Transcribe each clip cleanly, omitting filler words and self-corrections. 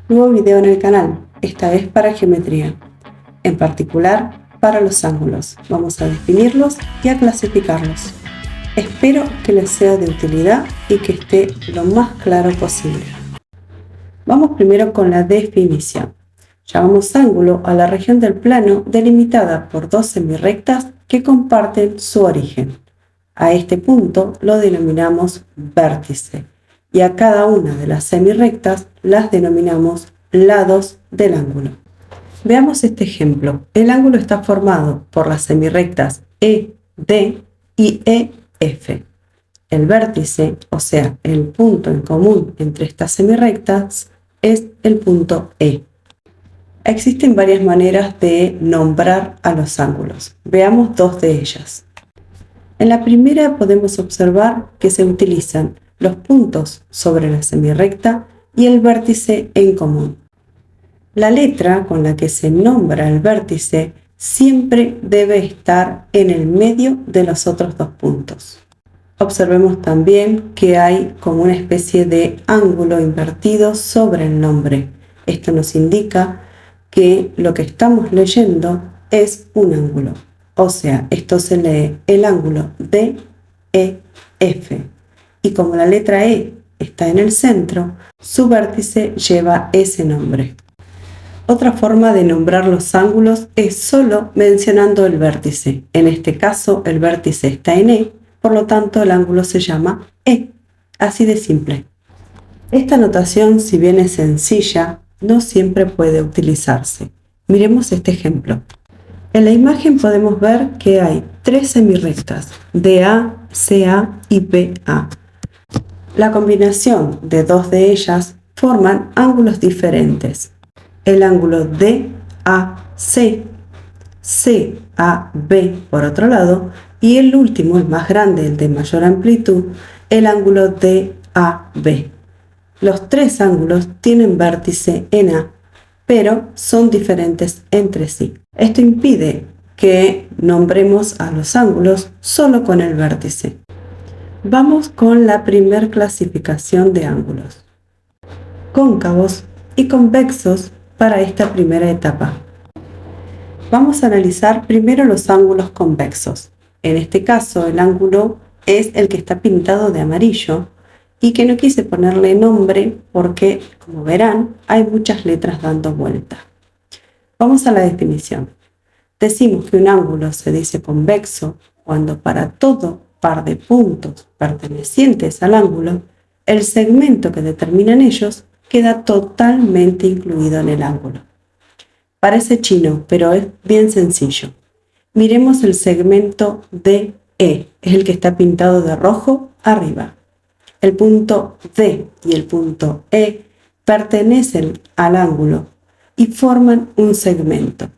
Nuevo video en el canal, esta vez para geometría, en particular para los ángulos. Vamos a definirlos y a clasificarlos. Espero que les sea de utilidad y que esté lo más claro posible. Vamos primero con la definición. Llamamos ángulo a la región del plano delimitada por dos semirrectas que comparten su origen. A este punto lo denominamos vértice y a cada una de las semirrectas las denominamos lados del ángulo. Veamos este ejemplo. El ángulo está formado por las semirrectas ED y EF. El vértice, o sea, el punto en común entre estas semirrectas, es el punto E. Existen varias maneras de nombrar a los ángulos. Veamos dos de ellas. En la primera podemos observar que se utilizan los puntos sobre la semirrecta y el vértice en común. La letra con la que se nombra el vértice siempre debe estar en el medio de los otros dos puntos. Observemos también que hay como una especie de ángulo invertido sobre el nombre. Esto nos indica que lo que estamos leyendo es un ángulo. O sea, esto se lee el ángulo DEF. Y como la letra E está en el centro, su vértice lleva ese nombre. Otra forma de nombrar los ángulos es solo mencionando el vértice. En este caso, el vértice está en E, por lo tanto el ángulo se llama E. Así de simple. Esta notación, si bien es sencilla, no siempre puede utilizarse. Miremos este ejemplo. En la imagen podemos ver que hay tres semirrectas, DA, CA y BA. La combinación de dos de ellas forman ángulos diferentes. El ángulo DAC, CAB por otro lado, y el último, el más grande, el de mayor amplitud, el ángulo DAB. Los tres ángulos tienen vértice en A, pero son diferentes entre sí. Esto impide que nombremos a los ángulos solo con el vértice. Vamos con la primer clasificación de ángulos. Cóncavos y convexos para esta primera etapa. Vamos a analizar primero los ángulos convexos. En este caso, el ángulo es el que está pintado de amarillo y que no quise ponerle nombre porque, como verán, hay muchas letras dando vuelta. Vamos a la definición. Decimos que un ángulo se dice convexo cuando para todo par de puntos pertenecientes al ángulo, el segmento que determinan ellos queda totalmente incluido en el ángulo. Parece chino, pero es bien sencillo. Miremos el segmento DE, es el que está pintado de rojo arriba. El punto D y el punto E pertenecen al ángulo y forman un segmento.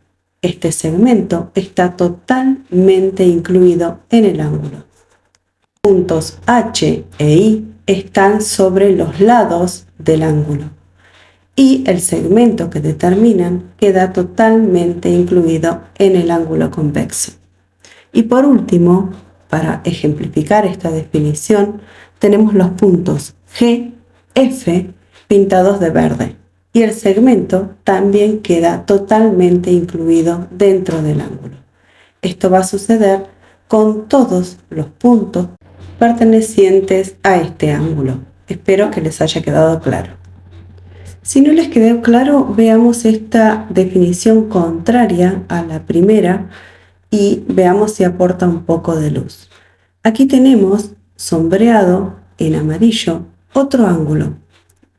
Este segmento está totalmente incluido en el ángulo. Puntos H e I están sobre los lados del ángulo y el segmento que determinan queda totalmente incluido en el ángulo convexo. Y por último, para ejemplificar esta definición, tenemos los puntos G, F pintados de verde y el segmento también queda totalmente incluido dentro del ángulo. Esto va a suceder con todos los puntos pertenecientes a este ángulo. Espero que les haya quedado claro. Si no les quedó claro, veamos esta definición contraria a la primera y veamos si aporta un poco de luz. Aquí tenemos sombreado en amarillo otro ángulo.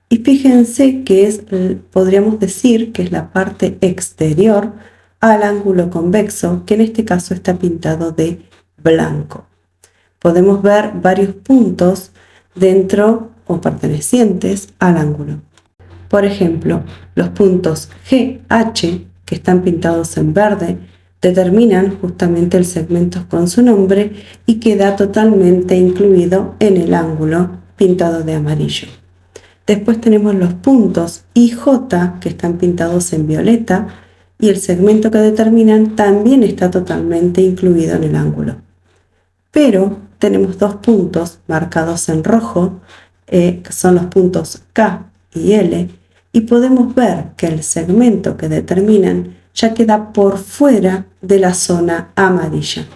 Y fíjense que podríamos decir que es la parte exterior al ángulo convexo, que en este caso está pintado de blanco. Podemos ver varios puntos dentro o pertenecientes al ángulo. Por ejemplo, los puntos GH, que están pintados en verde, determinan justamente el segmento con su nombre y queda totalmente incluido en el ángulo pintado de amarillo. Después tenemos los puntos IJ, que están pintados en violeta, y el segmento que determinan también está totalmente incluido en el ángulo. Pero tenemos dos puntos marcados en rojo, que son los puntos K y L, y podemos ver que el segmento que determinan ya queda por fuera de la zona amarilla.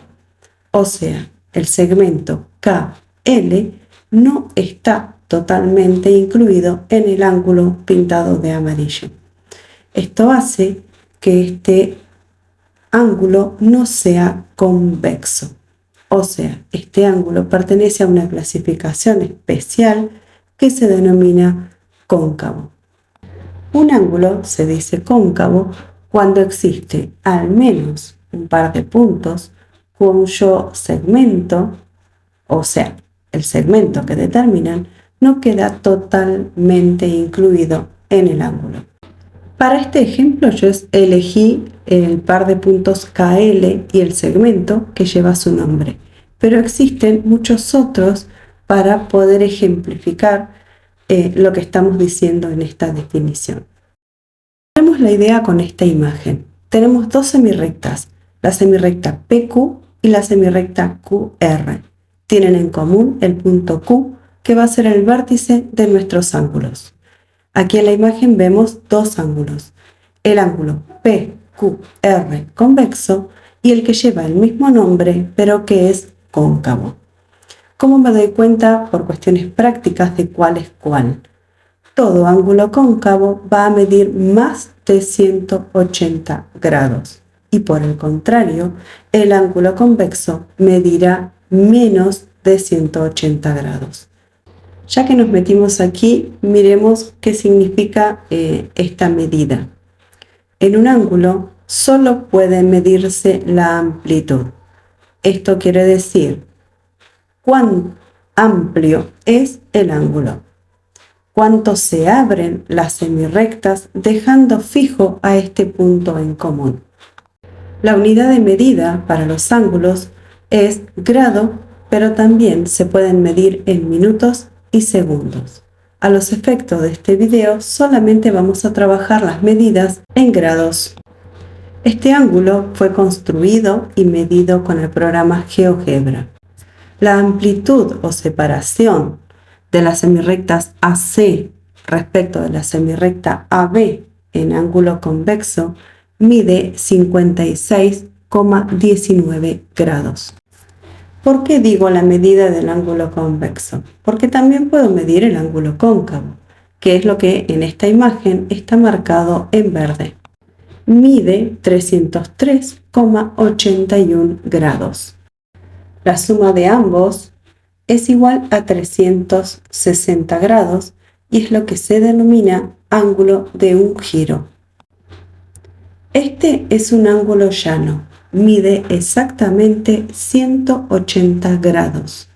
O sea, el segmento KL no está totalmente incluido en el ángulo pintado de amarillo. Esto hace que este ángulo no sea convexo. O sea, este ángulo pertenece a una clasificación especial que se denomina cóncavo. Un ángulo se dice cóncavo cuando existe al menos un par de puntos cuyo segmento, o sea, el segmento que determinan, no queda totalmente incluido en el ángulo. Para este ejemplo yo elegí el par de puntos KL y el segmento que lleva su nombre, pero existen muchos otros para poder ejemplificar lo que estamos diciendo en esta definición. Tenemos la idea con esta imagen. Tenemos dos semirrectas, la semirrecta PQ y la semirrecta QR. Tienen en común el punto Q, que va a ser el vértice de nuestros ángulos. Aquí en la imagen vemos dos ángulos, el ángulo PQR convexo y el que lleva el mismo nombre pero que es cóncavo. ¿Cómo me doy cuenta por cuestiones prácticas de cuál es cuál? Todo ángulo cóncavo va a medir más de 180 grados y por el contrario, el ángulo convexo medirá menos de 180 grados. Ya que nos metimos aquí, miremos qué significa esta medida. En un ángulo solo puede medirse la amplitud. Esto quiere decir cuán amplio es el ángulo, cuánto se abren las semirrectas dejando fijo a este punto en común. La unidad de medida para los ángulos es grado, pero también se pueden medir en minutos y segundos. A los efectos de este video solamente vamos a trabajar las medidas en grados. Este ángulo fue construido y medido con el programa GeoGebra. La amplitud o separación de las semirrectas AC respecto de la semirrecta AB en ángulo convexo mide 56,19 grados. ¿Por qué digo la medida del ángulo convexo? Porque también puedo medir el ángulo cóncavo, que es lo que en esta imagen está marcado en verde. Mide 303,81 grados. La suma de ambos es igual a 360 grados y es lo que se denomina ángulo de un giro. Este es un ángulo llano. Mide exactamente 180 grados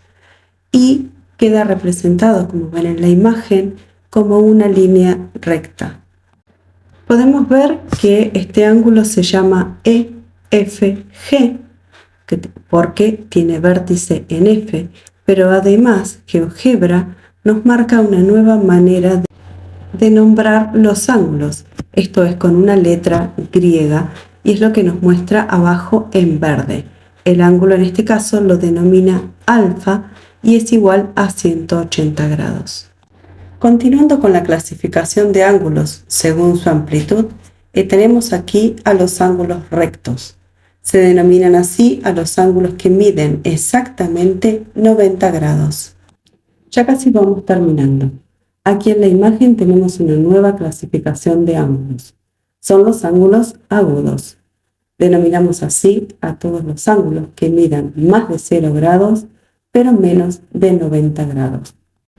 y queda representado, como ven en la imagen, como una línea recta. Podemos ver que este ángulo se llama EFG porque tiene vértice en F, pero además GeoGebra nos marca una nueva manera de nombrar los ángulos. Esto es con una letra griega y es lo que nos muestra abajo en verde. El ángulo en este caso lo denomina alfa y es igual a 180 grados. Continuando con la clasificación de ángulos según su amplitud, tenemos aquí a los ángulos rectos. Se denominan así a los ángulos que miden exactamente 90 grados. Ya casi vamos terminando. Aquí en la imagen tenemos una nueva clasificación de ángulos. Son los ángulos agudos. Denominamos así a todos los ángulos que midan más de 0 grados, pero menos de 90 grados.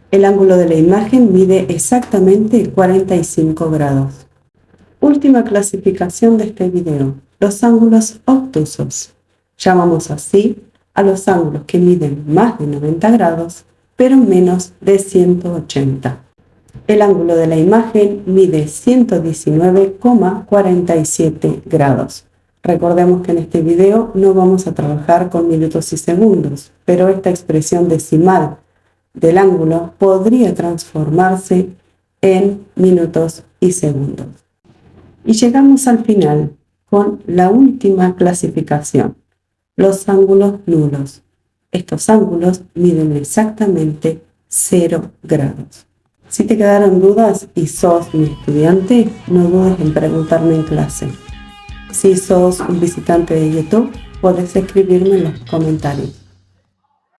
El ángulo de la imagen mide exactamente 45 grados. Última clasificación de este video, los ángulos obtusos. Llamamos así a los ángulos que miden más de 90 grados, pero menos de 180. El ángulo de la imagen mide 119,47 grados. Recordemos que en este video no vamos a trabajar con minutos y segundos, pero esta expresión decimal del ángulo podría transformarse en minutos y segundos. Y llegamos al final con la última clasificación, los ángulos nulos. Estos ángulos miden exactamente 0 grados. Si te quedaron dudas y sos mi estudiante, no dudes en preguntarme en clase. Si sos un visitante de YouTube, podés escribirme en los comentarios.